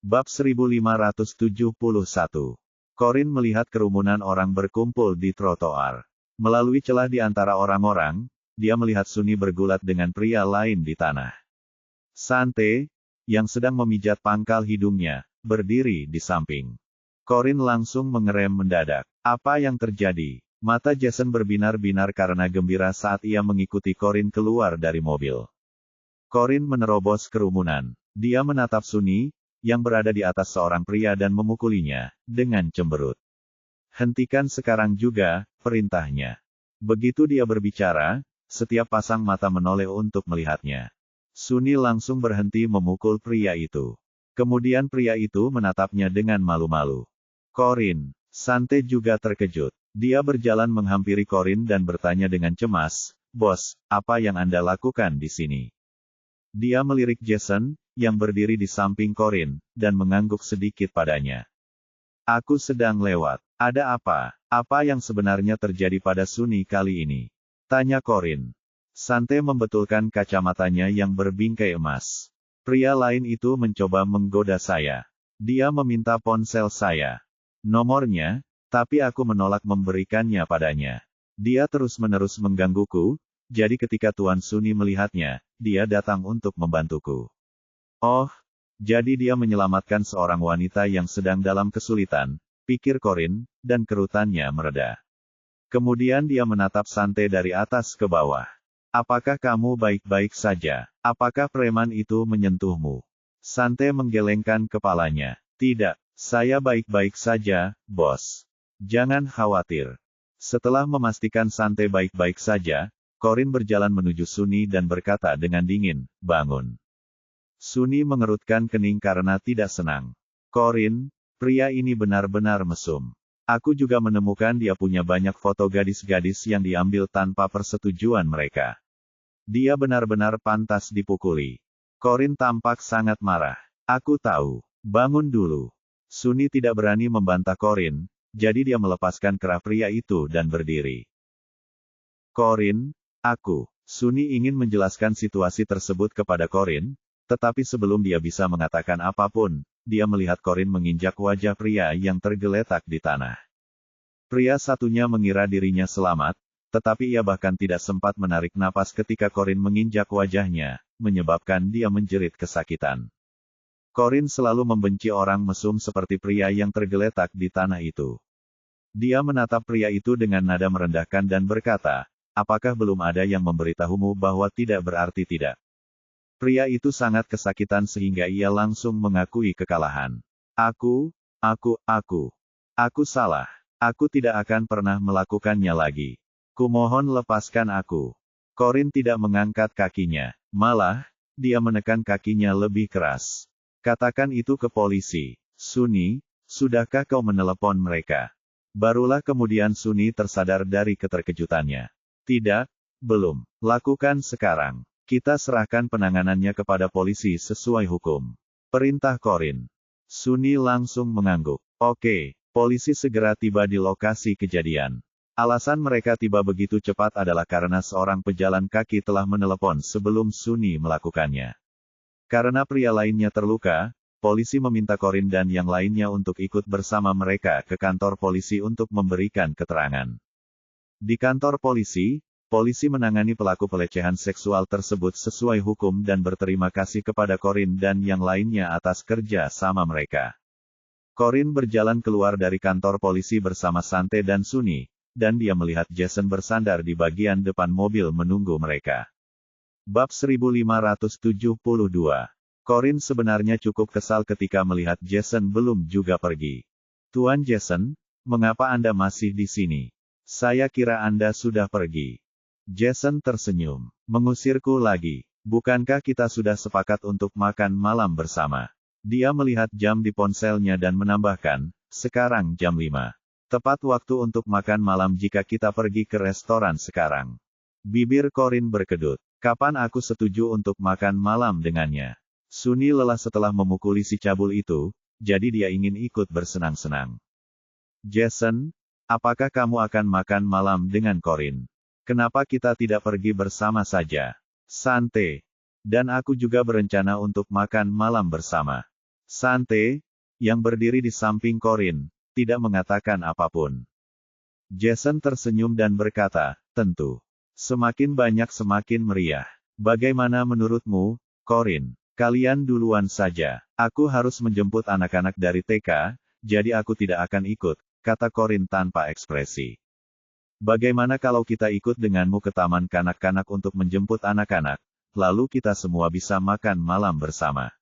Bab 1571. Corin melihat kerumunan orang berkumpul di trotoar. Melalui celah di antara orang-orang, dia melihat Sunny bergulat dengan pria lain di tanah. Sante, yang sedang memijat pangkal hidungnya, berdiri di samping. Corin langsung mengerem mendadak. Apa yang terjadi? Mata Jason berbinar-binar karena gembira saat ia mengikuti Corin keluar dari mobil. Corin menerobos kerumunan. Dia menatap Sunny, yang berada di atas seorang pria dan memukulinya, dengan cemberut. Hentikan sekarang juga, perintahnya. Begitu dia berbicara, setiap pasang mata menoleh untuk melihatnya. Sunny langsung berhenti memukul pria itu. Kemudian pria itu menatapnya dengan malu-malu. Corin, Sante juga terkejut. Dia berjalan menghampiri Corin dan bertanya dengan cemas, "Bos, apa yang Anda lakukan di sini?" Dia melirik Jason, yang berdiri di samping Corin, dan mengangguk sedikit padanya. "Aku sedang lewat. Ada apa? Apa yang sebenarnya terjadi pada Sunny kali ini?" tanya Corin. Sante membetulkan kacamatanya yang berbingkai emas. "Pria lain itu mencoba menggoda saya. Dia meminta ponsel saya. Nomornya, tapi aku menolak memberikannya padanya. Dia terus-menerus menggangguku, jadi ketika Tuan Sunny melihatnya, dia datang untuk membantuku." "Oh, jadi dia menyelamatkan seorang wanita yang sedang dalam kesulitan," pikir Corin, dan kerutannya mereda. Kemudian dia menatap Sante dari atas ke bawah. "Apakah kamu baik-baik saja? Apakah preman itu menyentuhmu?" Sante menggelengkan kepalanya. "Tidak, saya baik-baik saja, bos. Jangan khawatir." Setelah memastikan Sante baik-baik saja, Corin berjalan menuju Sunny dan berkata dengan dingin, "Bangun." Sunny mengerutkan kening karena tidak senang. "Corin, pria ini benar-benar mesum. Aku juga menemukan dia punya banyak foto gadis-gadis yang diambil tanpa persetujuan mereka. Dia benar-benar pantas dipukuli." Corin tampak sangat marah. "Aku tahu. Bangun dulu." Sunny tidak berani membantah Corin, jadi dia melepaskan kerah pria itu dan berdiri. "Corin, aku..." Sunny ingin menjelaskan situasi tersebut kepada Corin, tetapi sebelum dia bisa mengatakan apapun, dia melihat Corin menginjak wajah pria yang tergeletak di tanah. Pria satunya mengira dirinya selamat, tetapi ia bahkan tidak sempat menarik napas ketika Corin menginjak wajahnya, menyebabkan dia menjerit kesakitan. Corin selalu membenci orang mesum seperti pria yang tergeletak di tanah itu. Dia menatap pria itu dengan nada merendahkan dan berkata, "Apakah belum ada yang memberitahumu bahwa tidak berarti tidak?" Pria itu sangat kesakitan sehingga ia langsung mengakui kekalahan. Aku salah. Aku tidak akan pernah melakukannya lagi. Kumohon lepaskan aku." Corin tidak mengangkat kakinya. Malah, dia menekan kakinya lebih keras. "Katakan itu ke polisi. Sunny, sudahkah kau menelepon mereka?" Barulah kemudian Sunny tersadar dari keterkejutannya. "Tidak, belum. Lakukan sekarang. Kita serahkan penanganannya kepada polisi sesuai hukum," perintah Corin. Sunny langsung mengangguk. "Oke." Polisi segera tiba di lokasi kejadian. Alasan mereka tiba begitu cepat adalah karena seorang pejalan kaki telah menelepon sebelum Sunny melakukannya. Karena pria lainnya terluka, polisi meminta Corin dan yang lainnya untuk ikut bersama mereka ke kantor polisi untuk memberikan keterangan. Di kantor polisi, polisi menangani pelaku pelecehan seksual tersebut sesuai hukum dan berterima kasih kepada Corin dan yang lainnya atas kerja sama mereka. Corin berjalan keluar dari kantor polisi bersama Sante dan Sunny, dan dia melihat Jason bersandar di bagian depan mobil menunggu mereka. Bab 1572. Corin sebenarnya cukup kesal ketika melihat Jason belum juga pergi. "Tuan Jason, mengapa Anda masih di sini? Saya kira Anda sudah pergi." Jason tersenyum. "Mengusirku lagi? Bukankah kita sudah sepakat untuk makan malam bersama?" Dia melihat jam di ponselnya dan menambahkan, "Sekarang jam 5. Tepat waktu untuk makan malam jika kita pergi ke restoran sekarang." Bibir Corin berkedut. "Kapan aku setuju untuk makan malam dengannya?" Sunny lelah setelah memukuli si cabul itu, jadi dia ingin ikut bersenang-senang. "Jason, apakah kamu akan makan malam dengan Corin? Kenapa kita tidak pergi bersama saja?" "Sante dan aku juga berencana untuk makan malam bersama." Sante, yang berdiri di samping Corin, tidak mengatakan apapun. Jason tersenyum dan berkata, tentu. Semakin banyak semakin meriah. Bagaimana menurutmu, Corin? Kalian duluan saja. Aku harus menjemput anak-anak dari TK, jadi aku tidak akan ikut, kata Corin tanpa ekspresi. Bagaimana kalau kita ikut denganmu ke taman kanak-kanak untuk menjemput anak-anak, lalu kita semua bisa makan malam bersama?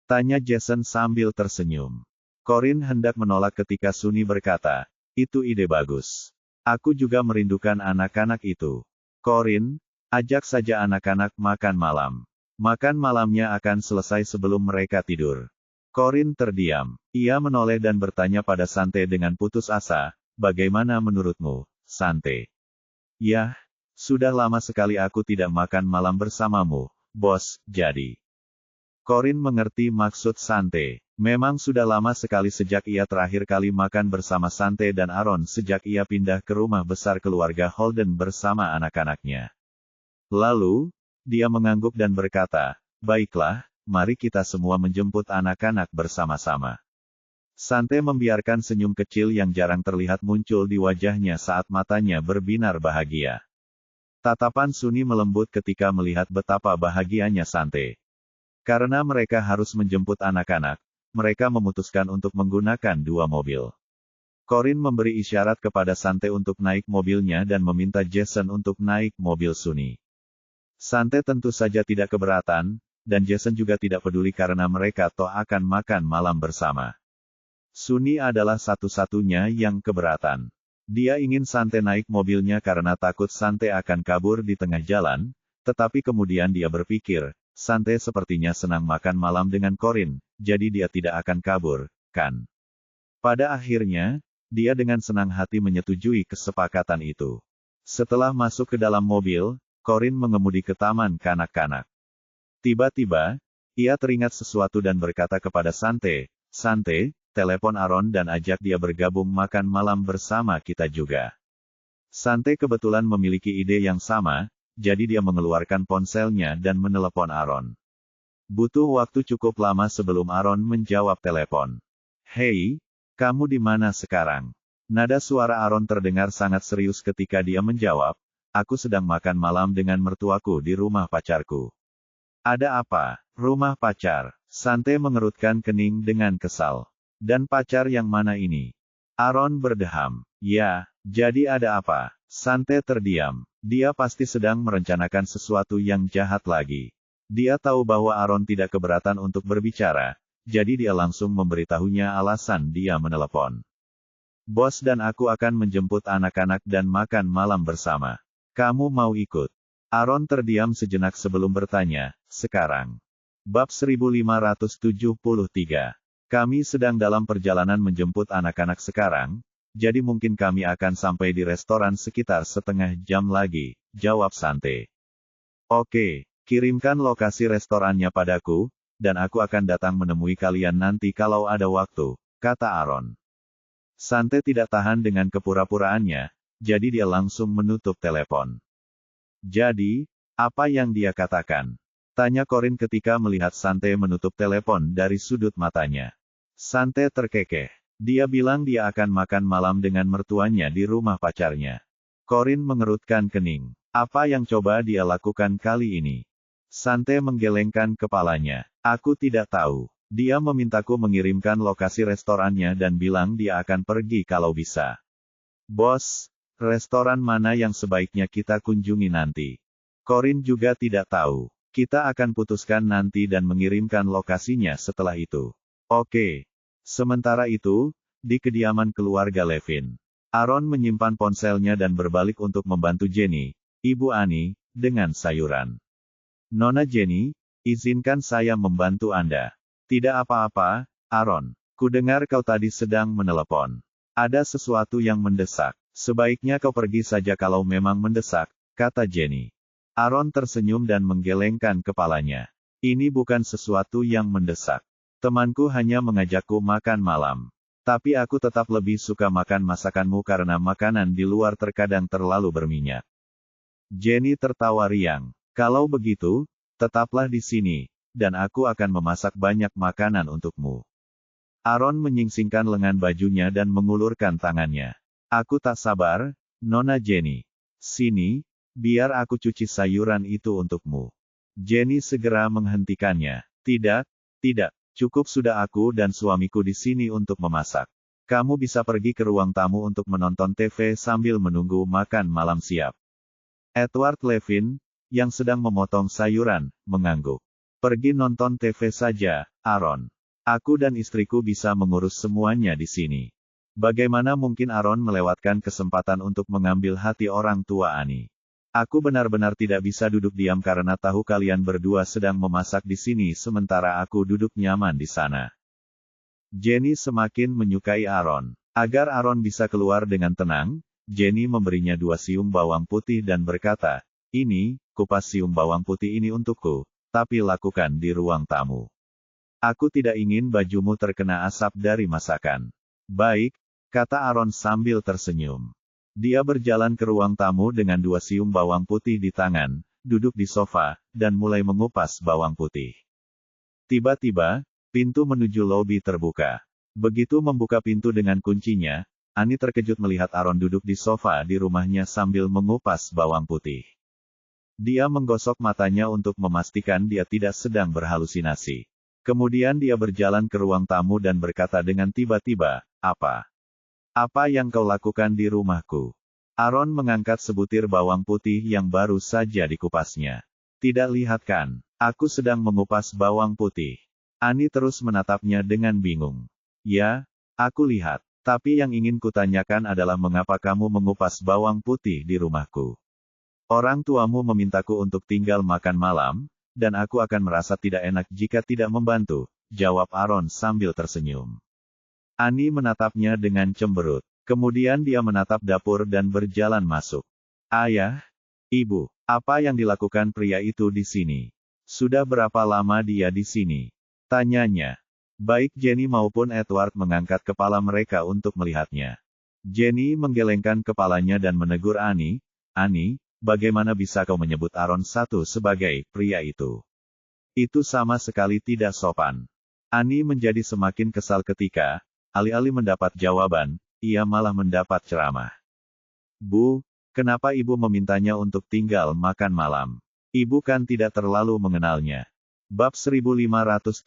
Tanya Jason sambil tersenyum. Corin hendak menolak ketika Sunny berkata, itu ide bagus. Aku juga merindukan anak-anak itu. Corin, ajak saja anak-anak makan malam. Makan malamnya akan selesai sebelum mereka tidur. Corin terdiam. Ia menoleh dan bertanya pada Sante dengan putus asa, bagaimana menurutmu, Sante? Yah, sudah lama sekali aku tidak makan malam bersamamu, bos, jadi. Corin mengerti maksud Sante. Memang sudah lama sekali sejak ia terakhir kali makan bersama Sante dan Aaron sejak ia pindah ke rumah besar keluarga Holden bersama anak-anaknya. Lalu, dia mengangguk dan berkata, baiklah, mari kita semua menjemput anak-anak bersama-sama. Sante membiarkan senyum kecil yang jarang terlihat muncul di wajahnya saat matanya berbinar bahagia. Tatapan Sunny melembut ketika melihat betapa bahagianya Sante. Karena mereka harus menjemput anak-anak, mereka memutuskan untuk menggunakan dua mobil. Corin memberi isyarat kepada Sante untuk naik mobilnya dan meminta Jason untuk naik mobil Sunny. Sante tentu saja tidak keberatan, dan Jason juga tidak peduli karena mereka toh akan makan malam bersama. Sunny adalah satu-satunya yang keberatan. Dia ingin Sante naik mobilnya karena takut Sante akan kabur di tengah jalan, tetapi kemudian dia berpikir, Sante sepertinya senang makan malam dengan Corin, jadi dia tidak akan kabur, kan? Pada akhirnya, dia dengan senang hati menyetujui kesepakatan itu. Setelah masuk ke dalam mobil, Corin mengemudi ke taman kanak-kanak. Tiba-tiba, ia teringat sesuatu dan berkata kepada Sante, Sante, telepon Aaron dan ajak dia bergabung makan malam bersama kita juga. Sante kebetulan memiliki ide yang sama, jadi dia mengeluarkan ponselnya dan menelepon Aaron. Butuh waktu cukup lama sebelum Aaron menjawab telepon. Hei, kamu di mana sekarang? Nada suara Aaron terdengar sangat serius ketika dia menjawab, aku sedang makan malam dengan mertuaku di rumah pacarku. Ada apa? Rumah pacar? Sante mengerutkan kening dengan kesal. Dan pacar yang mana ini? Aaron berdeham. Ya, jadi ada apa? Sante terdiam. Dia pasti sedang merencanakan sesuatu yang jahat lagi. Dia tahu bahwa Aaron tidak keberatan untuk berbicara, jadi dia langsung memberitahunya alasan dia menelepon. Bos dan aku akan menjemput anak-anak dan makan malam bersama. Kamu mau ikut? Aaron terdiam sejenak sebelum bertanya, sekarang. Bab 1573. Kami sedang dalam perjalanan menjemput anak-anak sekarang, jadi mungkin kami akan sampai di restoran sekitar setengah jam lagi, jawab Sante. Oke, kirimkan lokasi restorannya padaku, dan aku akan datang menemui kalian nanti kalau ada waktu, kata Aaron. Sante tidak tahan dengan kepura-puraannya, jadi dia langsung menutup telepon. Jadi, apa yang dia katakan? Tanya Corin ketika melihat Sante menutup telepon dari sudut matanya. Sante terkekeh. Dia bilang dia akan makan malam dengan mertuanya di rumah pacarnya. Corin mengerutkan kening. Apa yang coba dia lakukan kali ini? Sante menggelengkan kepalanya. Aku tidak tahu. Dia memintaku mengirimkan lokasi restorannya dan bilang dia akan pergi kalau bisa. Bos, restoran mana yang sebaiknya kita kunjungi nanti? Corin juga tidak tahu. Kita akan putuskan nanti dan mengirimkan lokasinya setelah itu. Oke. Sementara itu, di kediaman keluarga Levin, Aaron menyimpan ponselnya dan berbalik untuk membantu Jenny, Ibu Ani, dengan sayuran. Nona Jenny, izinkan saya membantu Anda. Tidak apa-apa, Aaron. Kudengar kau tadi sedang menelepon. Ada sesuatu yang mendesak. Sebaiknya kau pergi saja kalau memang mendesak, kata Jenny. Aaron tersenyum dan menggelengkan kepalanya. Ini bukan sesuatu yang mendesak. Temanku hanya mengajakku makan malam. Tapi aku tetap lebih suka makan masakanmu karena makanan di luar terkadang terlalu berminyak. Jenny tertawa riang. Kalau begitu, tetaplah di sini. dan aku akan memasak banyak makanan untukmu. Aaron menyingsingkan lengan bajunya dan mengulurkan tangannya. Aku tak sabar, Nona Jenny. Sini, biar aku cuci sayuran itu untukmu. Jenny segera menghentikannya. Tidak, tidak, cukup sudah aku dan suamiku di sini untuk memasak. Kamu bisa pergi ke ruang tamu untuk menonton TV sambil menunggu makan malam siap. Edward Levin, yang sedang memotong sayuran, mengangguk. Pergi nonton TV saja, Aaron. Aku dan istriku bisa mengurus semuanya di sini. Bagaimana mungkin Aaron melewatkan kesempatan untuk mengambil hati orang tua Annie? Aku benar-benar tidak bisa duduk diam karena tahu kalian berdua sedang memasak di sini sementara aku duduk nyaman di sana. Jenny semakin menyukai Aaron. Agar Aaron bisa keluar dengan tenang, Jenny memberinya 2 siung bawang putih dan berkata, ini, kupas siung bawang putih ini untukku, tapi lakukan di ruang tamu. Aku tidak ingin bajumu terkena asap dari masakan. Baik, kata Aaron sambil tersenyum. Dia berjalan ke ruang tamu dengan 2 siung bawang putih di tangan, duduk di sofa, dan mulai mengupas bawang putih. Tiba-tiba, pintu menuju lobi terbuka. Begitu membuka pintu dengan kuncinya, Annie terkejut melihat Aaron duduk di sofa di rumahnya sambil mengupas bawang putih. Dia menggosok matanya untuk memastikan dia tidak sedang berhalusinasi. Kemudian dia berjalan ke ruang tamu dan berkata dengan tiba-tiba, apa? Apa yang kau lakukan di rumahku? Aaron mengangkat sebutir bawang putih yang baru saja dikupasnya. Tidak lihat kan? Aku sedang mengupas bawang putih. Annie terus menatapnya dengan bingung. Ya, aku lihat. Tapi yang ingin kutanyakan adalah mengapa kamu mengupas bawang putih di rumahku? Orang tuamu memintaku untuk tinggal makan malam, dan aku akan merasa tidak enak jika tidak membantu, jawab Aaron sambil tersenyum. Annie menatapnya dengan cemberut. Kemudian dia menatap dapur dan berjalan masuk. Ayah, ibu, apa yang dilakukan pria itu di sini? Sudah berapa lama dia di sini? Tanyanya. Baik Jenny maupun Edward mengangkat kepala mereka untuk melihatnya. Jenny menggelengkan kepalanya dan menegur Annie, Annie, bagaimana bisa kau menyebut Aaron satu sebagai pria itu? Itu sama sekali tidak sopan. Annie menjadi semakin kesal ketika, alih-alih mendapat jawaban, ia malah mendapat ceramah. Bu, kenapa ibu memintanya untuk tinggal makan malam? Ibu kan tidak terlalu mengenalnya. Bab 1574.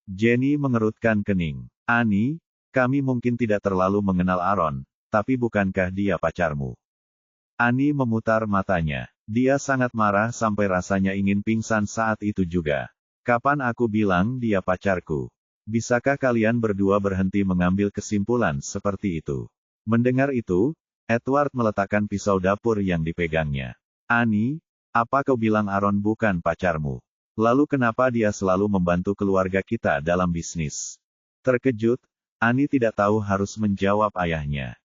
Jenny mengerutkan kening. Annie, kami mungkin tidak terlalu mengenal Aaron, tapi bukankah dia pacarmu? Annie memutar matanya. Dia sangat marah sampai rasanya ingin pingsan saat itu juga. Kapan aku bilang dia pacarku? Bisakah kalian berdua berhenti mengambil kesimpulan seperti itu? Mendengar itu, Edward meletakkan pisau dapur yang dipegangnya. Annie, apa kau bilang Aaron bukan pacarmu? Lalu kenapa dia selalu membantu keluarga kita dalam bisnis? Terkejut, Annie tidak tahu harus menjawab ayahnya.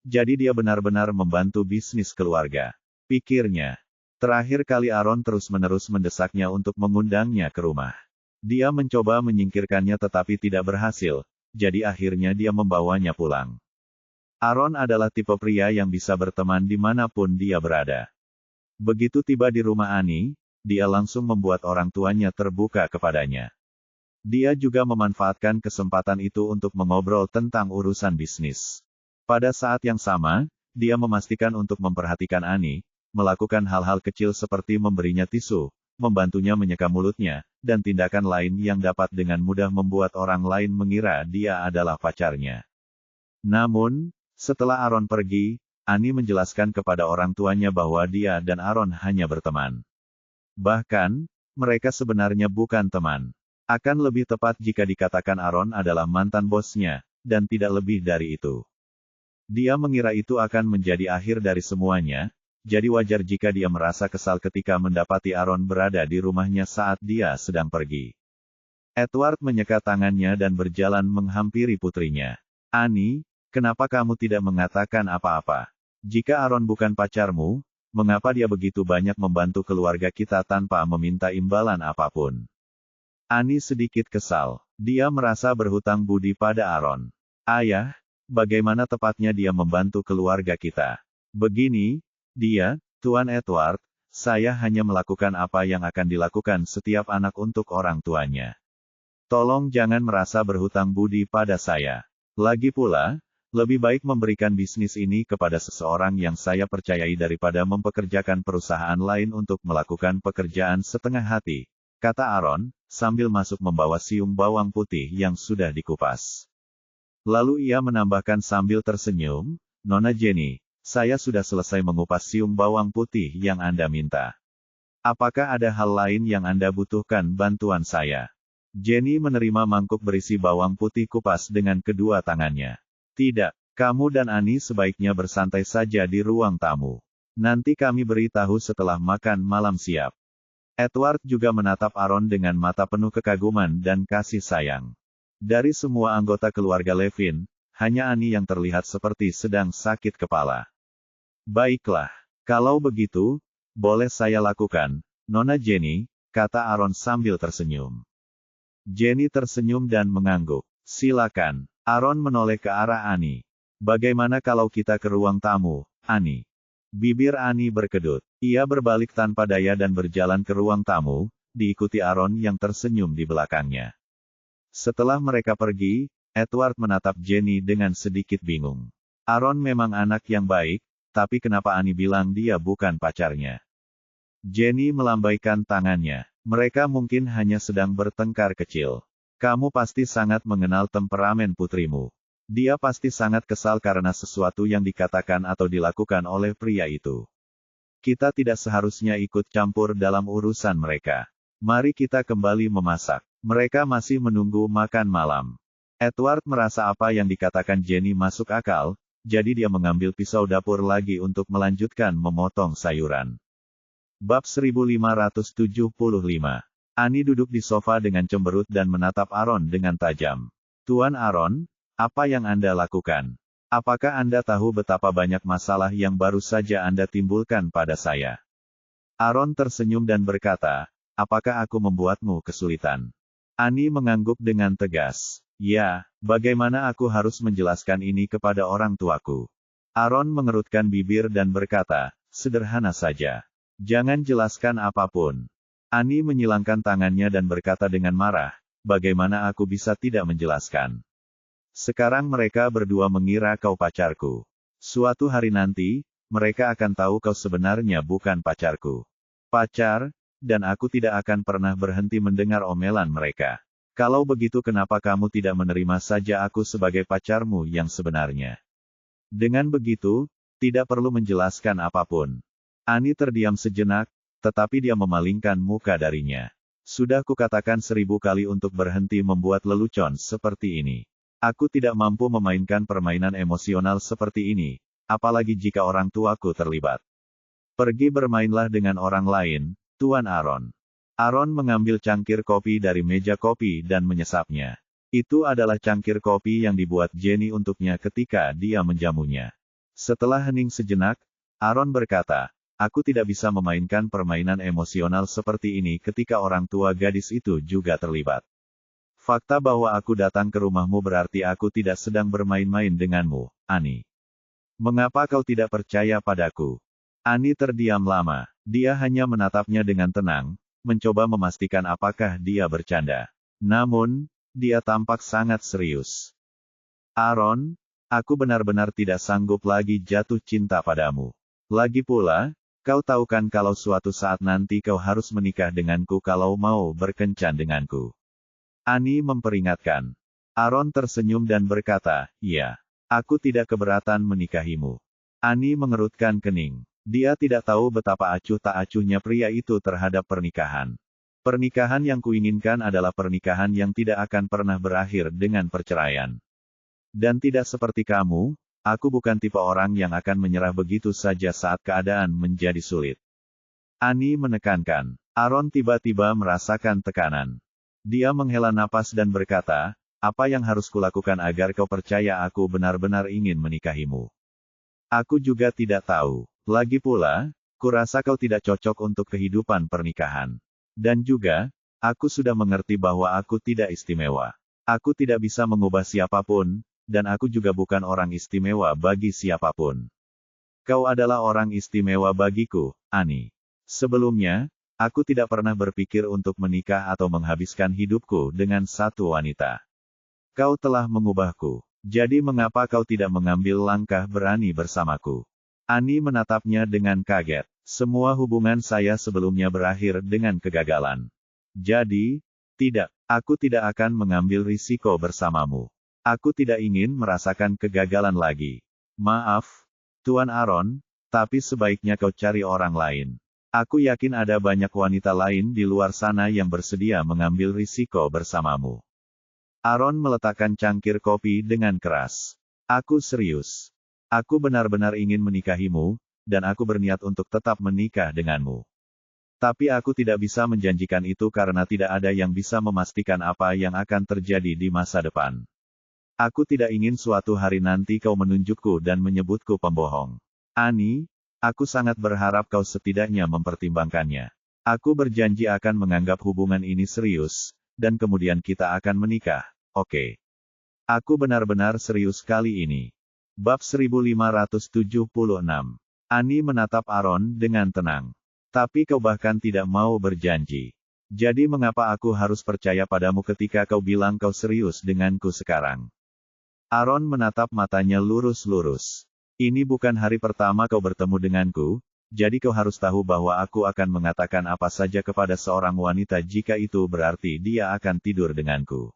Jadi dia benar-benar membantu bisnis keluarga. Pikirnya. Terakhir kali Aaron terus-menerus mendesaknya untuk mengundangnya ke rumah. Dia mencoba menyingkirkannya tetapi tidak berhasil, jadi akhirnya dia membawanya pulang. Aaron adalah tipe pria yang bisa berteman dimanapun dia berada. Begitu tiba di rumah Annie, dia langsung membuat orang tuanya terbuka kepadanya. Dia juga memanfaatkan kesempatan itu untuk mengobrol tentang urusan bisnis. Pada saat yang sama, dia memastikan untuk memperhatikan Annie, melakukan hal-hal kecil seperti memberinya tisu, membantunya menyeka mulutnya, dan tindakan lain yang dapat dengan mudah membuat orang lain mengira dia adalah pacarnya. Namun, setelah Aaron pergi, Annie menjelaskan kepada orang tuanya bahwa dia dan Aaron hanya berteman. Bahkan, mereka sebenarnya bukan teman. Akan lebih tepat jika dikatakan Aaron adalah mantan bosnya, dan tidak lebih dari itu. Dia mengira itu akan menjadi akhir dari semuanya, jadi wajar jika dia merasa kesal ketika mendapati Aaron berada di rumahnya saat dia sedang pergi. Edward menyeka tangannya dan berjalan menghampiri putrinya. Annie, kenapa kamu tidak mengatakan apa-apa? Jika Aaron bukan pacarmu, mengapa dia begitu banyak membantu keluarga kita tanpa meminta imbalan apapun? Annie sedikit kesal. Dia merasa berhutang budi pada Aaron. Ayah, bagaimana tepatnya dia membantu keluarga kita? Begini, dia, Tuan Edward, saya hanya melakukan apa yang akan dilakukan setiap anak untuk orang tuanya. Tolong jangan merasa berhutang budi pada saya. Lagi pula, lebih baik memberikan bisnis ini kepada seseorang yang saya percayai daripada mempekerjakan perusahaan lain untuk melakukan pekerjaan setengah hati, kata Aaron, sambil masuk membawa siung bawang putih yang sudah dikupas. Lalu ia menambahkan sambil tersenyum, Nona Jenny, saya sudah selesai mengupas siung bawang putih yang Anda minta. Apakah ada hal lain yang Anda butuhkan bantuan saya? Jenny menerima mangkuk berisi bawang putih kupas dengan kedua tangannya. Tidak, kamu dan Annie sebaiknya bersantai saja di ruang tamu. Nanti kami beritahu setelah makan malam siap. Edward juga menatap Aaron dengan mata penuh kekaguman dan kasih sayang. Dari semua anggota keluarga Levin, hanya Annie yang terlihat seperti sedang sakit kepala. Baiklah, kalau begitu, boleh saya lakukan, Nona Jenny, kata Aaron sambil tersenyum. Jenny tersenyum dan mengangguk. Silakan. Aaron menoleh ke arah Annie. Bagaimana kalau kita ke ruang tamu, Annie? Bibir Annie berkedut. Ia berbalik tanpa daya dan berjalan ke ruang tamu, diikuti Aaron yang tersenyum di belakangnya. Setelah mereka pergi, Edward menatap Jenny dengan sedikit bingung. Aaron memang anak yang baik, tapi kenapa Annie bilang dia bukan pacarnya? Jenny melambaikan tangannya. Mereka mungkin hanya sedang bertengkar kecil. Kamu pasti sangat mengenal temperamen putrimu. Dia pasti sangat kesal karena sesuatu yang dikatakan atau dilakukan oleh pria itu. Kita tidak seharusnya ikut campur dalam urusan mereka. Mari kita kembali memasak. Mereka masih menunggu makan malam. Edward merasa apa yang dikatakan Jenny masuk akal, jadi dia mengambil pisau dapur lagi untuk melanjutkan memotong sayuran. Bab 1575. Annie duduk di sofa dengan cemberut dan menatap Aaron dengan tajam. Tuan Aaron, apa yang Anda lakukan? Apakah Anda tahu betapa banyak masalah yang baru saja Anda timbulkan pada saya? Aaron tersenyum dan berkata, apakah aku membuatmu kesulitan? Annie mengangguk dengan tegas. Ya, bagaimana aku harus menjelaskan ini kepada orang tuaku? Aaron mengerutkan bibir dan berkata, sederhana saja. Jangan jelaskan apapun. Annie menyilangkan tangannya dan berkata dengan marah, bagaimana aku bisa tidak menjelaskan? Sekarang mereka berdua mengira kau pacarku. Suatu hari nanti, mereka akan tahu kau sebenarnya bukan pacarku. Pacar, dan aku tidak akan pernah berhenti mendengar omelan mereka. Kalau begitu kenapa kamu tidak menerima saja aku sebagai pacarmu yang sebenarnya? Dengan begitu, tidak perlu menjelaskan apapun. Annie terdiam sejenak, tetapi dia memalingkan muka darinya. Sudah kukatakan 1000 kali untuk berhenti membuat lelucon seperti ini. Aku tidak mampu memainkan permainan emosional seperti ini, apalagi jika orang tuaku terlibat. Pergi bermainlah dengan orang lain, Tuan Aaron. Aaron mengambil cangkir kopi dari meja kopi dan menyesapnya. Itu adalah cangkir kopi yang dibuat Jenny untuknya ketika dia menjamunya. Setelah hening sejenak, Aaron berkata, aku tidak bisa memainkan permainan emosional seperti ini ketika orang tua gadis itu juga terlibat. Fakta bahwa aku datang ke rumahmu berarti aku tidak sedang bermain-main denganmu, Annie. Mengapa kau tidak percaya padaku? Annie terdiam lama. Dia hanya menatapnya dengan tenang, mencoba memastikan apakah dia bercanda. Namun, dia tampak sangat serius. Aaron, aku benar-benar tidak sanggup lagi jatuh cinta padamu. Lagi pula, kau tahu kan kalau suatu saat nanti kau harus menikah denganku kalau mau berkencan denganku. Annie memperingatkan. Aaron tersenyum dan berkata, iya, aku tidak keberatan menikahimu. Annie mengerutkan kening. Dia tidak tahu betapa acuh tak acuhnya pria itu terhadap pernikahan. Pernikahan yang kuinginkan adalah pernikahan yang tidak akan pernah berakhir dengan perceraian. Dan tidak seperti kamu, aku bukan tipe orang yang akan menyerah begitu saja saat keadaan menjadi sulit. Annie menekankan. Aaron tiba-tiba merasakan tekanan. Dia menghela napas dan berkata, apa yang harus kulakukan agar kau percaya aku benar-benar ingin menikahimu? Aku juga tidak tahu. Lagi pula, kurasa kau tidak cocok untuk kehidupan pernikahan. Dan juga, aku sudah mengerti bahwa aku tidak istimewa. Aku tidak bisa mengubah siapapun, dan aku juga bukan orang istimewa bagi siapapun. Kau adalah orang istimewa bagiku, Annie. Sebelumnya, aku tidak pernah berpikir untuk menikah atau menghabiskan hidupku dengan satu wanita. Kau telah mengubahku. Jadi mengapa kau tidak mengambil langkah berani bersamaku? Ani menatapnya dengan kaget. Semua hubungan saya sebelumnya berakhir dengan kegagalan. Jadi, tidak, aku tidak akan mengambil risiko bersamamu. Aku tidak ingin merasakan kegagalan lagi. Maaf, Tuan Aaron, tapi sebaiknya kau cari orang lain. Aku yakin ada banyak wanita lain di luar sana yang bersedia mengambil risiko bersamamu. Aaron meletakkan cangkir kopi dengan keras. Aku serius. Aku benar-benar ingin menikahimu, dan aku berniat untuk tetap menikah denganmu. Tapi aku tidak bisa menjanjikan itu karena tidak ada yang bisa memastikan apa yang akan terjadi di masa depan. Aku tidak ingin suatu hari nanti kau menunjukku dan menyebutku pembohong. Ani, aku sangat berharap kau setidaknya mempertimbangkannya. Aku berjanji akan menganggap hubungan ini serius, dan kemudian kita akan menikah, oke? Aku benar-benar serius kali ini. Bab 1576. Ani menatap Aaron dengan tenang. Tapi kau bahkan tidak mau berjanji. Jadi mengapa aku harus percaya padamu ketika kau bilang kau serius denganku sekarang? Aaron menatap matanya lurus-lurus. Ini bukan hari pertama kau bertemu denganku, jadi kau harus tahu bahwa aku akan mengatakan apa saja kepada seorang wanita jika itu berarti dia akan tidur denganku.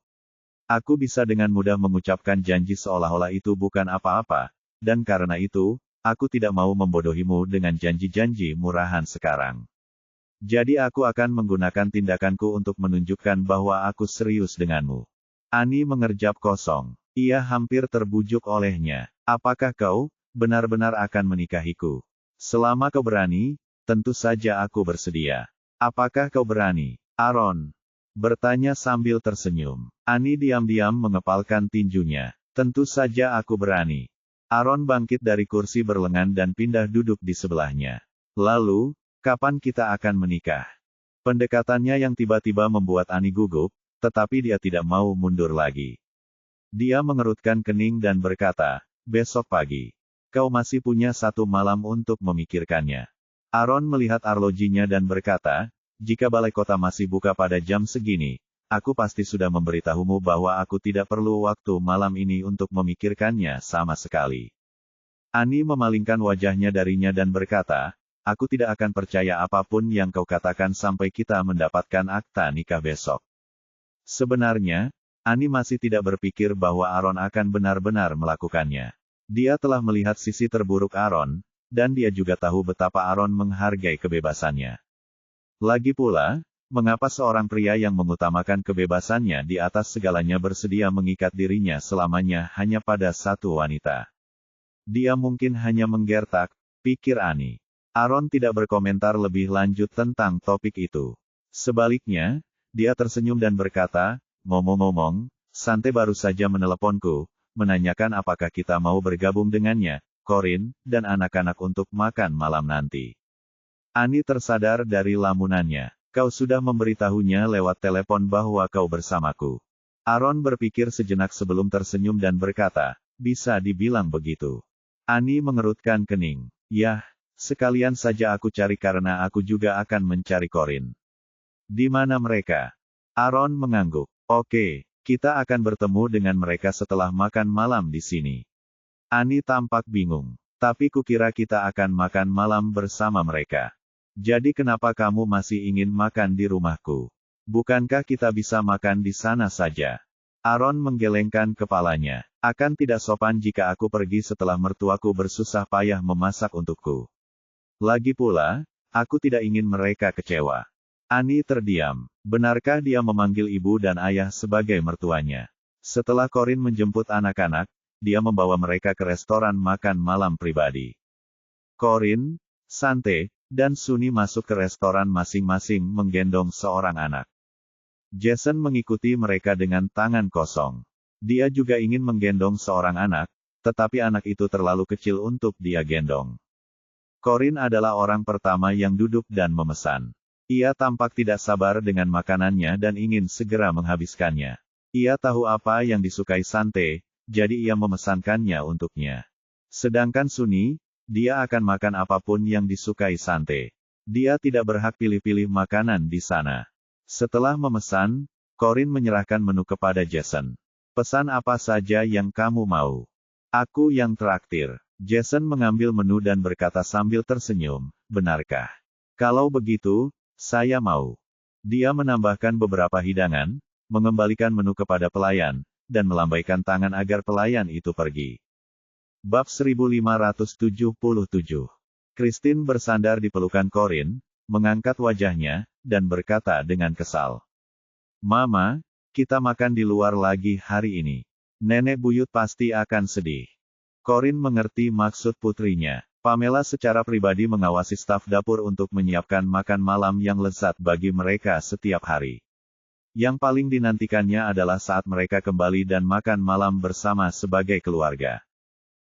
Aku bisa dengan mudah mengucapkan janji seolah-olah itu bukan apa-apa, dan karena itu, aku tidak mau membodohimu dengan janji-janji murahan sekarang. Jadi aku akan menggunakan tindakanku untuk menunjukkan bahwa aku serius denganmu. Ani mengerjap kosong. Ia hampir terbujuk olehnya. Apakah kau benar-benar akan menikahiku? Selama kau berani, tentu saja aku bersedia. Apakah kau berani? Aaron bertanya sambil tersenyum. Ani diam-diam mengepalkan tinjunya. Tentu saja aku berani. Aaron bangkit dari kursi berlengan dan pindah duduk di sebelahnya. Lalu, kapan kita akan menikah? Pendekatannya yang tiba-tiba membuat Ani gugup, tetapi dia tidak mau mundur lagi. Dia mengerutkan kening dan berkata, besok pagi. Kau masih punya 1 malam untuk memikirkannya. Aaron melihat arlojinya dan berkata, jika balai kota masih buka pada jam segini, aku pasti sudah memberitahumu bahwa aku tidak perlu waktu malam ini untuk memikirkannya sama sekali. Ani memalingkan wajahnya darinya dan berkata, aku tidak akan percaya apapun yang kau katakan sampai kita mendapatkan akta nikah besok. Sebenarnya, Ani masih tidak berpikir bahwa Aaron akan benar-benar melakukannya. Dia telah melihat sisi terburuk Aaron, dan dia juga tahu betapa Aaron menghargai kebebasannya. Lagi pula, mengapa seorang pria yang mengutamakan kebebasannya di atas segalanya bersedia mengikat dirinya selamanya hanya pada satu wanita? Dia mungkin hanya menggertak, pikir Ani. Aaron tidak berkomentar lebih lanjut tentang topik itu. Sebaliknya, dia tersenyum dan berkata, ngomong-ngomong, Sante baru saja meneleponku, menanyakan apakah kita mau bergabung dengannya, Corin, dan anak-anak untuk makan malam nanti. Ani tersadar dari lamunannya. Kau sudah memberitahunya lewat telepon bahwa kau bersamaku. Aaron berpikir sejenak sebelum tersenyum dan berkata, bisa dibilang begitu. Ani mengerutkan kening. Yah, sekalian saja aku cari karena aku juga akan mencari Corin. Di mana mereka? Aaron mengangguk. Oke, kita akan bertemu dengan mereka setelah makan malam di sini. Ani tampak bingung. Tapi kukira kita akan makan malam bersama mereka. Jadi kenapa kamu masih ingin makan di rumahku? Bukankah kita bisa makan di sana saja? Aaron menggelengkan kepalanya. Akan tidak sopan jika aku pergi setelah mertuaku bersusah payah memasak untukku. Lagi pula, aku tidak ingin mereka kecewa. Ani terdiam. Benarkah dia memanggil ibu dan ayah sebagai mertuanya? Setelah Corin menjemput anak-anak, dia membawa mereka ke restoran makan malam pribadi. Corin, Sante, dan Sunny masuk ke restoran masing-masing menggendong seorang anak. Jason mengikuti mereka dengan tangan kosong. Dia juga ingin menggendong seorang anak, tetapi anak itu terlalu kecil untuk dia gendong. Corin adalah orang pertama yang duduk dan memesan. Ia tampak tidak sabar dengan makanannya dan ingin segera menghabiskannya. Ia tahu apa yang disukai Sante, jadi ia memesankannya untuknya. Sedangkan Sunny, dia akan makan apapun yang disukai Sante. Dia tidak berhak pilih-pilih makanan di sana. Setelah memesan, Corin menyerahkan menu kepada Jason. Pesan apa saja yang kamu mau. Aku yang traktir. Jason mengambil menu dan berkata sambil tersenyum, benarkah? Kalau begitu, saya mau. Dia menambahkan beberapa hidangan, mengembalikan menu kepada pelayan, dan melambaikan tangan agar pelayan itu pergi. Bab 1577. Christine bersandar di pelukan Corin, mengangkat wajahnya, dan berkata dengan kesal. Mama, kita makan di luar lagi hari ini. Nenek buyut pasti akan sedih. Corin mengerti maksud putrinya. Pamela secara pribadi mengawasi staf dapur untuk menyiapkan makan malam yang lezat bagi mereka setiap hari. Yang paling dinantikannya adalah saat mereka kembali dan makan malam bersama sebagai keluarga.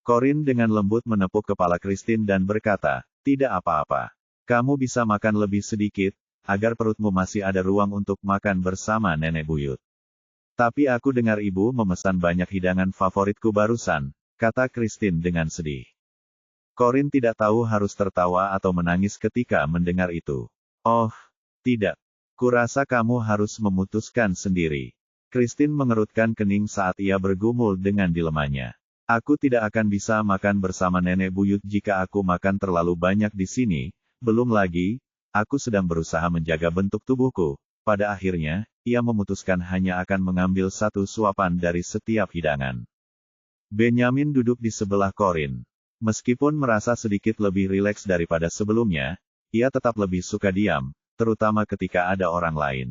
Corin dengan lembut menepuk kepala Christine dan berkata, tidak apa-apa. Kamu bisa makan lebih sedikit, agar perutmu masih ada ruang untuk makan bersama nenek buyut. Tapi aku dengar ibu memesan banyak hidangan favoritku barusan, kata Christine dengan sedih. Corin tidak tahu harus tertawa atau menangis ketika mendengar itu. Oh, tidak. Kurasa kamu harus memutuskan sendiri. Christine mengerutkan kening saat ia bergumul dengan dilemanya. Aku tidak akan bisa makan bersama nenek buyut jika aku makan terlalu banyak di sini, belum lagi, aku sedang berusaha menjaga bentuk tubuhku. Pada akhirnya, ia memutuskan hanya akan mengambil satu suapan dari setiap hidangan. Benjamin duduk di sebelah Corin. Meskipun merasa sedikit lebih rileks daripada sebelumnya, ia tetap lebih suka diam, terutama ketika ada orang lain.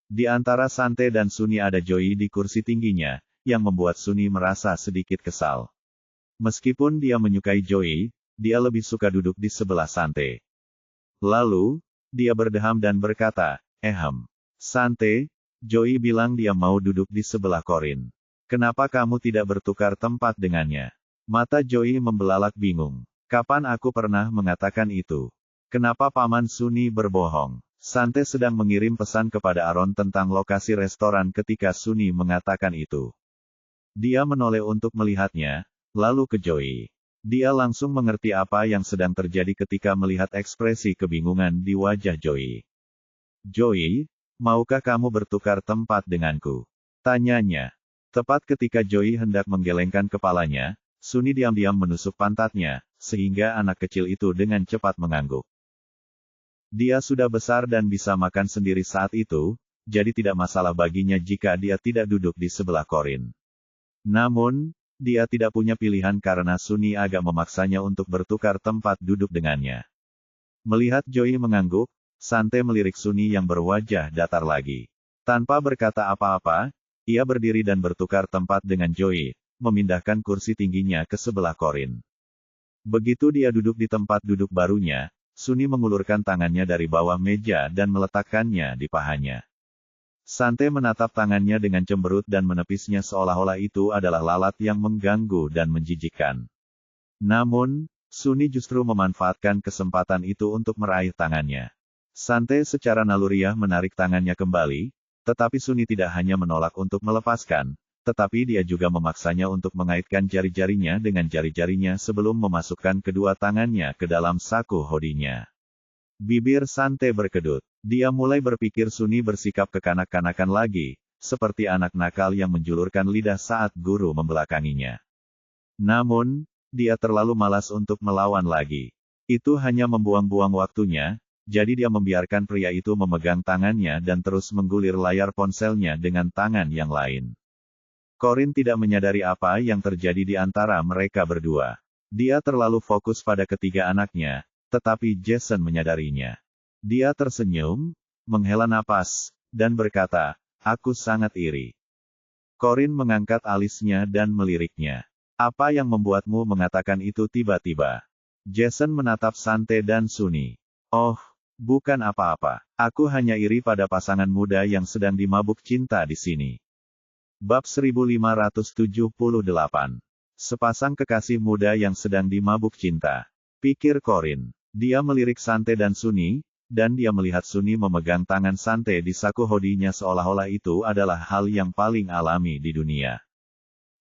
Di antara Sante dan Sunny ada Joey di kursi tingginya, yang membuat Sunny merasa sedikit kesal. Meskipun dia menyukai Joey, dia lebih suka duduk di sebelah Sante. Lalu, dia berdeham dan berkata, Sante, Joey bilang dia mau duduk di sebelah Corin. Kenapa kamu tidak bertukar tempat dengannya? Mata Joey membelalak bingung. Kapan aku pernah mengatakan itu? Kenapa Paman Sunny berbohong? Sante sedang mengirim pesan kepada Aaron tentang lokasi restoran ketika Sunny mengatakan itu. Dia menoleh untuk melihatnya, lalu ke Joey. Dia langsung mengerti apa yang sedang terjadi ketika melihat ekspresi kebingungan di wajah Joey. Joey, maukah kamu bertukar tempat denganku? Tanyanya. Tepat ketika Joey hendak menggelengkan kepalanya, Sunny diam-diam menusuk pantatnya, sehingga anak kecil itu dengan cepat mengangguk. Dia sudah besar dan bisa makan sendiri saat itu, jadi tidak masalah baginya jika dia tidak duduk di sebelah Corin. Namun, dia tidak punya pilihan karena Sunny agak memaksanya untuk bertukar tempat duduk dengannya. Melihat Joey mengangguk, Sante melirik Sunny yang berwajah datar lagi. Tanpa berkata apa-apa, ia berdiri dan bertukar tempat dengan Joey, memindahkan kursi tingginya ke sebelah Corin. Begitu dia duduk di tempat duduk barunya, Sunny mengulurkan tangannya dari bawah meja dan meletakkannya di pahanya. Sante menatap tangannya dengan cemberut dan menepisnya seolah-olah itu adalah lalat yang mengganggu dan menjijikkan. Namun, Sunny justru memanfaatkan kesempatan itu untuk meraih tangannya. Sante secara naluriah menarik tangannya kembali, tetapi Sunny tidak hanya menolak untuk melepaskan, tetapi dia juga memaksanya untuk mengaitkan jari-jarinya dengan jari-jarinya sebelum memasukkan kedua tangannya ke dalam saku hodinya. Bibir Sante berkedut. Dia mulai berpikir Sunny bersikap kekanak-kanakan lagi, seperti anak nakal yang menjulurkan lidah saat guru membelakanginya. Namun, dia terlalu malas untuk melawan lagi. Itu hanya membuang-buang waktunya, jadi dia membiarkan pria itu memegang tangannya dan terus menggulir layar ponselnya dengan tangan yang lain. Corin tidak menyadari apa yang terjadi di antara mereka berdua. Dia terlalu fokus pada ketiga anaknya, tetapi Jason menyadarinya. Dia tersenyum, menghela napas, dan berkata, aku sangat iri. Corin mengangkat alisnya dan meliriknya. Apa yang membuatmu mengatakan itu tiba-tiba? Jason menatap Sante dan Sunny. Oh, bukan apa-apa. Aku hanya iri pada pasangan muda yang sedang dimabuk cinta di sini. Bab 1578. Sepasang kekasih muda yang sedang dimabuk cinta. Pikir Corin. Dia melirik Sante dan Sunny, dan dia melihat Sunny memegang tangan Sante di saku hodinya seolah-olah itu adalah hal yang paling alami di dunia.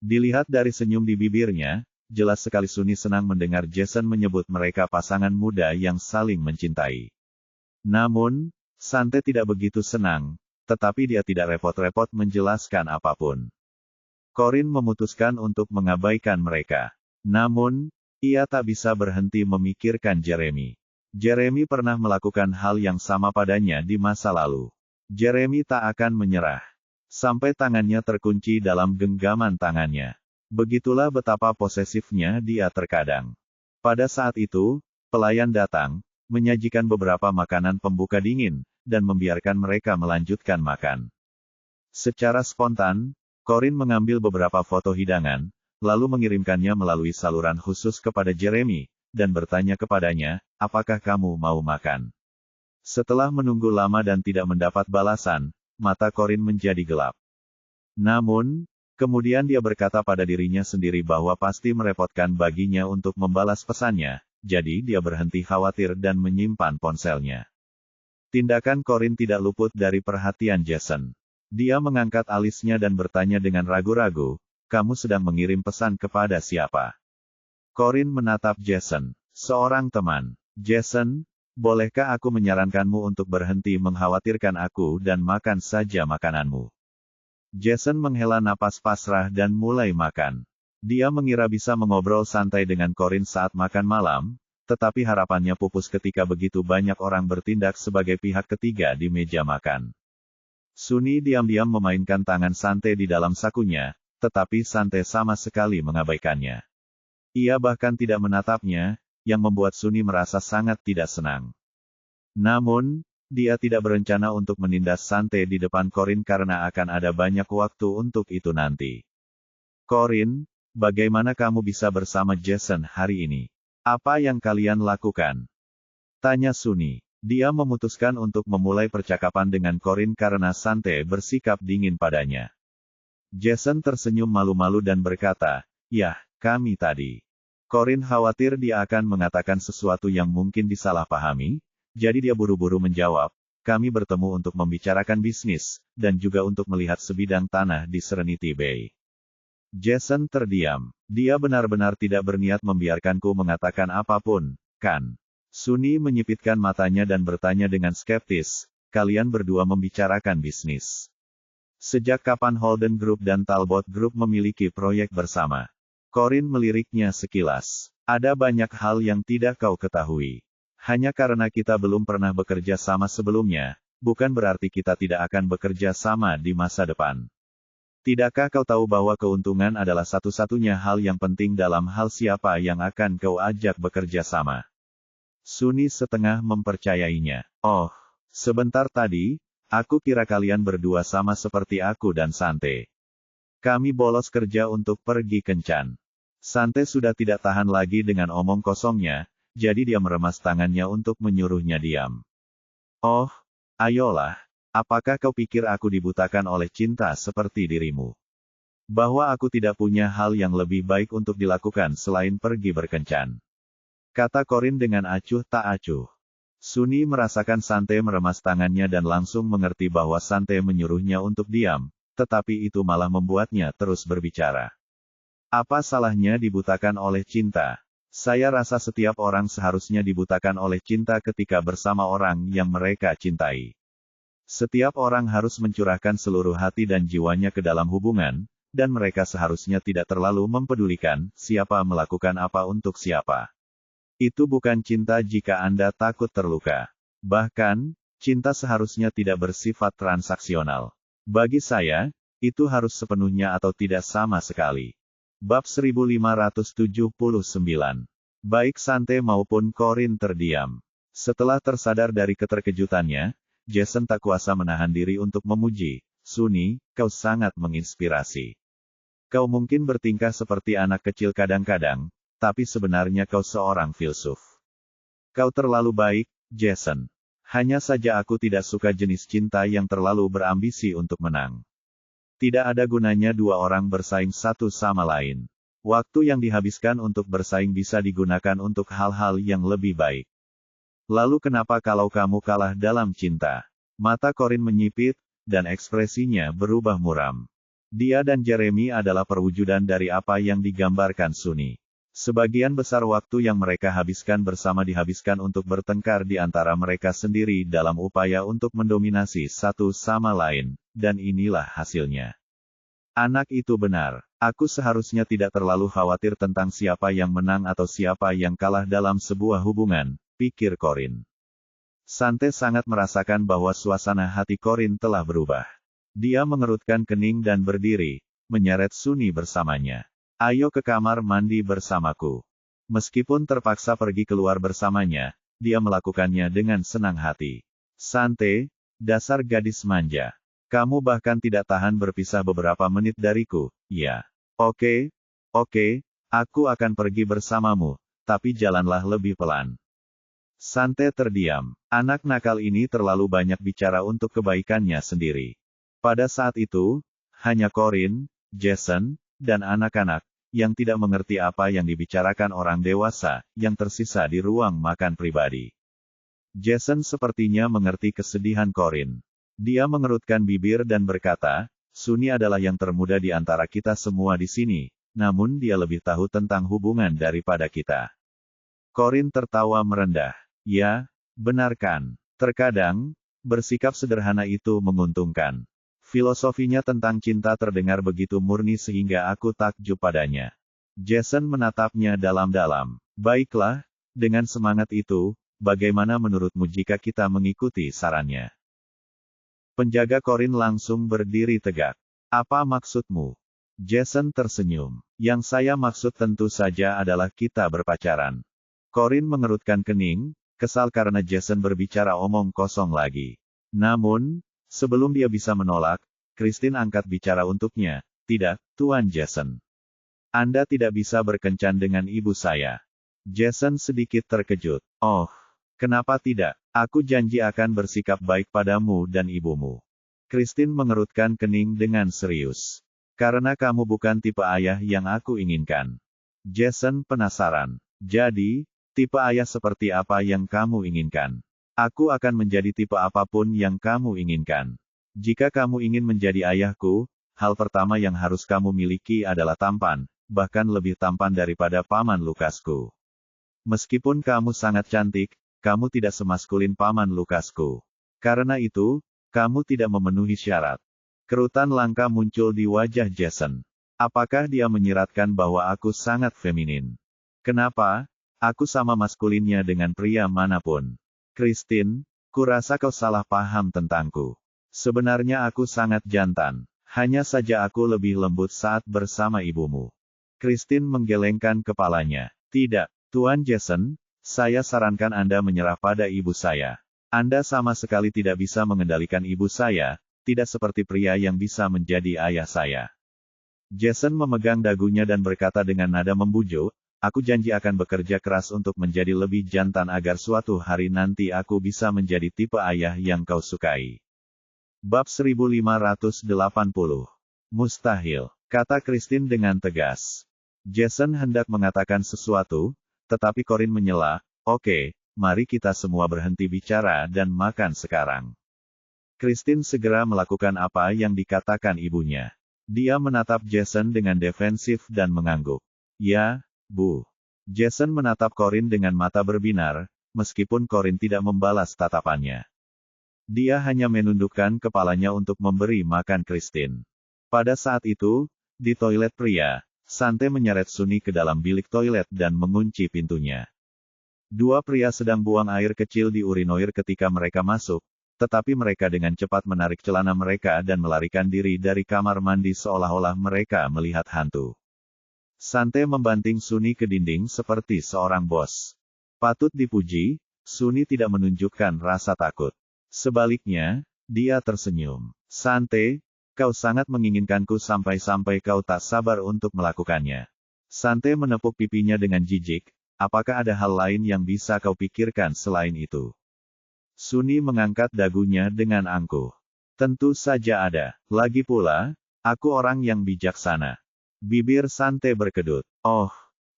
Dilihat dari senyum di bibirnya, jelas sekali Sunny senang mendengar Jason menyebut mereka pasangan muda yang saling mencintai. Namun, Sante tidak begitu senang, tetapi dia tidak repot-repot menjelaskan apapun. Corinne memutuskan untuk mengabaikan mereka. Namun, ia tak bisa berhenti memikirkan Jeremy. Jeremy pernah melakukan hal yang sama padanya di masa lalu. Jeremy tak akan menyerah. Sampai tangannya terkunci dalam genggaman tangannya. Begitulah betapa posesifnya dia terkadang. Pada saat itu, pelayan datang, menyajikan beberapa makanan pembuka dingin, dan membiarkan mereka melanjutkan makan. Secara spontan, Corinne mengambil beberapa foto hidangan, lalu mengirimkannya melalui saluran khusus kepada Jeremy, dan bertanya kepadanya, apakah kamu mau makan? Setelah menunggu lama dan tidak mendapat balasan, mata Corinne menjadi gelap. Namun, kemudian dia berkata pada dirinya sendiri bahwa pasti merepotkan baginya untuk membalas pesannya, jadi dia berhenti khawatir dan menyimpan ponselnya. Tindakan Corinne tidak luput dari perhatian Jason. Dia mengangkat alisnya dan bertanya dengan ragu-ragu, kamu sedang mengirim pesan kepada siapa? Corinne menatap Jason, seorang teman. Jason, bolehkah aku menyarankanmu untuk berhenti mengkhawatirkan aku dan makan saja makananmu? Jason menghela napas pasrah dan mulai makan. Dia mengira bisa mengobrol santai dengan Corinne saat makan malam, tetapi harapannya pupus ketika begitu banyak orang bertindak sebagai pihak ketiga di meja makan. Sunny diam-diam memainkan tangan Sante di dalam sakunya, tetapi Sante sama sekali mengabaikannya. Ia bahkan tidak menatapnya, yang membuat Sunny merasa sangat tidak senang. Namun, dia tidak berencana untuk menindas Sante di depan Corinne karena akan ada banyak waktu untuk itu nanti. Corinne, bagaimana kamu bisa bersama Jason hari ini? Apa yang kalian lakukan? Tanya Sunny. Dia memutuskan untuk memulai percakapan dengan Corinne karena Sante bersikap dingin padanya. Jason tersenyum malu-malu dan berkata, "Yah, kami tadi." Corinne khawatir dia akan mengatakan sesuatu yang mungkin disalahpahami, jadi dia buru-buru menjawab, "Kami bertemu untuk membicarakan bisnis, dan juga untuk melihat sebidang tanah di Serenity Bay." Jason terdiam. Dia benar-benar tidak berniat membiarkanku mengatakan apapun, kan? Sunny menyipitkan matanya dan bertanya dengan skeptis, "Kalian berdua membicarakan bisnis. Sejak kapan Holden Group dan Talbot Group memiliki proyek bersama?" Corinne meliriknya sekilas. "Ada banyak hal yang tidak kau ketahui. Hanya karena kita belum pernah bekerja sama sebelumnya, bukan berarti kita tidak akan bekerja sama di masa depan. Tidakkah kau tahu bahwa keuntungan adalah satu-satunya hal yang penting dalam hal siapa yang akan kau ajak bekerja sama?" Sunny setengah mempercayainya. "Oh, sebentar tadi, aku kira kalian berdua sama seperti aku dan Sante. Kami bolos kerja untuk pergi kencan." Sante sudah tidak tahan lagi dengan omong kosongnya, jadi dia meremas tangannya untuk menyuruhnya diam. "Oh, ayolah, apakah kau pikir aku dibutakan oleh cinta seperti dirimu? Bahwa aku tidak punya hal yang lebih baik untuk dilakukan selain pergi berkencan?" kata Corinne dengan acuh tak acuh. Sunny merasakan Sante meremas tangannya dan langsung mengerti bahwa Sante menyuruhnya untuk diam, tetapi itu malah membuatnya terus berbicara. "Apa salahnya dibutakan oleh cinta? Saya rasa setiap orang seharusnya dibutakan oleh cinta ketika bersama orang yang mereka cintai. Setiap orang harus mencurahkan seluruh hati dan jiwanya ke dalam hubungan, dan mereka seharusnya tidak terlalu mempedulikan siapa melakukan apa untuk siapa. Itu bukan cinta jika Anda takut terluka. Bahkan, cinta seharusnya tidak bersifat transaksional. Bagi saya, itu harus sepenuhnya atau tidak sama sekali." Bab 1579. Baik Sante maupun Corinne terdiam. Setelah tersadar dari keterkejutannya, Jason tak kuasa menahan diri untuk memuji, "Sunny, kau sangat menginspirasi. Kau mungkin bertingkah seperti anak kecil kadang-kadang, tapi sebenarnya kau seorang filsuf. Kau terlalu baik, Jason. Hanya saja aku tidak suka jenis cinta yang terlalu berambisi untuk menang. Tidak ada gunanya dua orang bersaing satu sama lain. Waktu yang dihabiskan untuk bersaing bisa digunakan untuk hal-hal yang lebih baik. Lalu kenapa kalau kamu kalah dalam cinta?" Mata Corinne menyipit, dan ekspresinya berubah muram. Dia dan Jeremy adalah perwujudan dari apa yang digambarkan Sunny. Sebagian besar waktu yang mereka habiskan bersama dihabiskan untuk bertengkar di antara mereka sendiri dalam upaya untuk mendominasi satu sama lain, dan inilah hasilnya. Anak itu benar. Aku seharusnya tidak terlalu khawatir tentang siapa yang menang atau siapa yang kalah dalam sebuah hubungan, pikir Corin. Sante sangat merasakan bahwa suasana hati Corin telah berubah. Dia mengerutkan kening dan berdiri, menyeret Sunny bersamanya. Ayo ke kamar mandi bersamaku. Meskipun terpaksa pergi keluar bersamanya, dia melakukannya dengan senang hati. Sante, dasar gadis manja. Kamu bahkan tidak tahan berpisah beberapa menit dariku, ya. Oke, aku akan pergi bersamamu, tapi jalanlah lebih pelan. Sante terdiam. Anak nakal ini terlalu banyak bicara untuk kebaikannya sendiri. Pada saat itu, hanya Corin, Jason, dan anak-anak, yang tidak mengerti apa yang dibicarakan orang dewasa, yang tersisa di ruang makan pribadi. Jason sepertinya mengerti kesedihan Corin. Dia mengerutkan bibir dan berkata, Sunny adalah yang termuda di antara kita semua di sini, namun dia lebih tahu tentang hubungan daripada kita. Corin tertawa merendah. Ya, benar kan? Terkadang, bersikap sederhana itu menguntungkan. Filosofinya tentang cinta terdengar begitu murni sehingga aku takjub padanya. Jason menatapnya dalam-dalam. Baiklah, dengan semangat itu, bagaimana menurutmu jika kita mengikuti sarannya? Penjaga Corin langsung berdiri tegak. Apa maksudmu? Jason tersenyum. Yang saya maksud tentu saja adalah kita berpacaran. Corin mengerutkan kening, kesal karena Jason berbicara omong kosong lagi. Namun, sebelum dia bisa menolak, Christine angkat bicara untuknya. Tidak, Tuan Jason. Anda tidak bisa berkencan dengan ibu saya. Jason sedikit terkejut. Oh, kenapa tidak? Aku janji akan bersikap baik padamu dan ibumu. Christine mengerutkan kening dengan serius. Karena kamu bukan tipe ayah yang aku inginkan. Jason penasaran. Jadi, tipe ayah seperti apa yang kamu inginkan? Aku akan menjadi tipe apapun yang kamu inginkan. Jika kamu ingin menjadi ayahku, hal pertama yang harus kamu miliki adalah tampan, bahkan lebih tampan daripada Paman Lukasku. Meskipun kamu sangat cantik, kamu tidak semaskulin Paman Lukasku. Karena itu, kamu tidak memenuhi syarat. Kerutan langka muncul di wajah Jason. Apakah dia menyiratkan bahwa aku sangat feminin? Kenapa? Aku sama maskulinnya dengan pria manapun. Christine, kurasa kau salah paham tentangku. Sebenarnya aku sangat jantan. Hanya saja aku lebih lembut saat bersama ibumu. Christine menggelengkan kepalanya. Tidak, Tuan Jason, saya sarankan Anda menyerah pada ibu saya. Anda sama sekali tidak bisa mengendalikan ibu saya, tidak seperti pria yang bisa menjadi ayah saya. Jason memegang dagunya dan berkata dengan nada membujuk, aku janji akan bekerja keras untuk menjadi lebih jantan agar suatu hari nanti aku bisa menjadi tipe ayah yang kau sukai. Bab 1580. Mustahil, kata Christine dengan tegas. Jason hendak mengatakan sesuatu, tetapi Corin menyela, oke, mari kita semua berhenti bicara dan makan sekarang. Christine segera melakukan apa yang dikatakan ibunya. Dia menatap Jason dengan defensif dan mengangguk. Ya, Bu. Jason menatap Corin dengan mata berbinar, meskipun Corin tidak membalas tatapannya. Dia hanya menundukkan kepalanya untuk memberi makan Christine. Pada saat itu, di toilet pria, Sante menyeret Sunny ke dalam bilik toilet dan mengunci pintunya. Dua pria sedang buang air kecil di urinoir ketika mereka masuk, tetapi mereka dengan cepat menarik celana mereka dan melarikan diri dari kamar mandi seolah-olah mereka melihat hantu. Sante membanting Sunny ke dinding seperti seorang bos. Patut dipuji, Sunny tidak menunjukkan rasa takut. Sebaliknya, dia tersenyum. Sante, kau sangat menginginkanku sampai-sampai kau tak sabar untuk melakukannya. Sante menepuk pipinya dengan jijik, apakah ada hal lain yang bisa kau pikirkan selain itu? Sunny mengangkat dagunya dengan angkuh. Tentu saja ada. Lagi pula, aku orang yang bijaksana. Bibir Sante berkedut. Oh,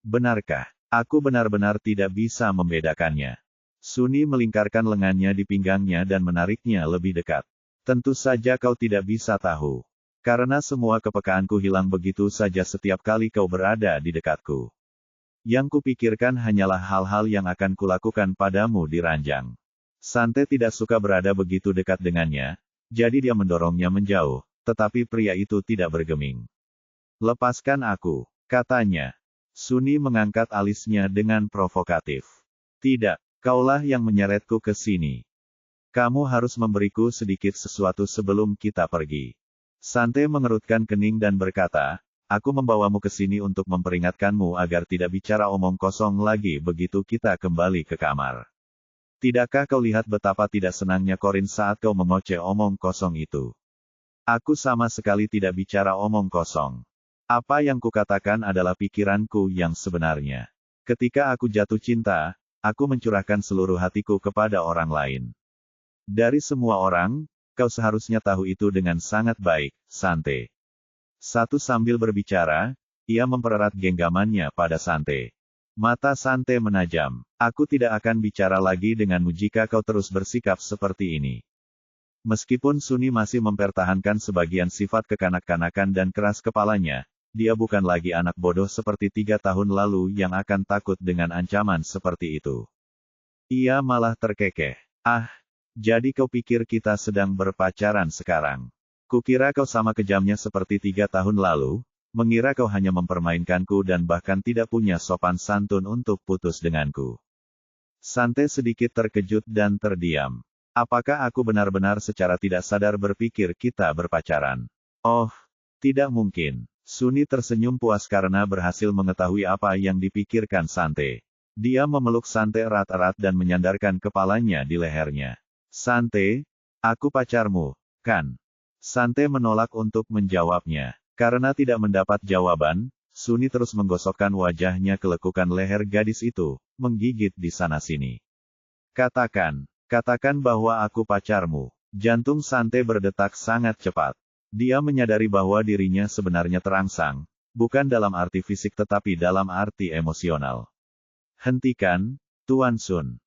benarkah? Aku benar-benar tidak bisa membedakannya. Sunny melingkarkan lengannya di pinggangnya dan menariknya lebih dekat. Tentu saja kau tidak bisa tahu. Karena semua kepekaanku hilang begitu saja setiap kali kau berada di dekatku. Yang kupikirkan hanyalah hal-hal yang akan kulakukan padamu di ranjang. Sante tidak suka berada begitu dekat dengannya, jadi dia mendorongnya menjauh, tetapi pria itu tidak bergeming. Lepaskan aku, katanya. Suni mengangkat alisnya dengan provokatif. Tidak, kaulah yang menyeretku ke sini. Kamu harus memberiku sedikit sesuatu sebelum kita pergi. Sante mengerutkan kening dan berkata, aku membawamu ke sini untuk memperingatkanmu agar tidak bicara omong kosong lagi begitu kita kembali ke kamar. Tidakkah kau lihat betapa tidak senangnya Corin saat kau mengoceh omong kosong itu? Aku sama sekali tidak bicara omong kosong. Apa yang kukatakan adalah pikiranku yang sebenarnya. Ketika aku jatuh cinta, aku mencurahkan seluruh hatiku kepada orang lain. Dari semua orang, kau seharusnya tahu itu dengan sangat baik, Sante. Satu sambil berbicara, ia mempererat genggamannya pada Sante. Mata Sante menajam. Aku tidak akan bicara lagi denganmu jika kau terus bersikap seperti ini. Meskipun Suni masih mempertahankan sebagian sifat kekanak-kanakan dan keras kepalanya, dia bukan lagi anak bodoh seperti 3 tahun lalu yang akan takut dengan ancaman seperti itu. Ia malah terkekeh. Ah, jadi kau pikir kita sedang berpacaran sekarang? Kukira kau sama kejamnya seperti 3 tahun lalu, mengira kau hanya mempermainkanku dan bahkan tidak punya sopan santun untuk putus denganku. Sante sedikit terkejut dan terdiam. Apakah aku benar-benar secara tidak sadar berpikir kita berpacaran? Oh, tidak mungkin. Suni tersenyum puas karena berhasil mengetahui apa yang dipikirkan Sante. Dia memeluk Sante erat-erat dan menyandarkan kepalanya di lehernya. Sante, aku pacarmu, kan? Sante menolak untuk menjawabnya. Karena tidak mendapat jawaban, Suni terus menggosokkan wajahnya ke lekukan leher gadis itu, menggigit di sana-sini. Katakan bahwa aku pacarmu. Jantung Sante berdetak sangat cepat. Dia menyadari bahwa dirinya sebenarnya terangsang, bukan dalam arti fisik tetapi dalam arti emosional. Hentikan, Tuan Sun.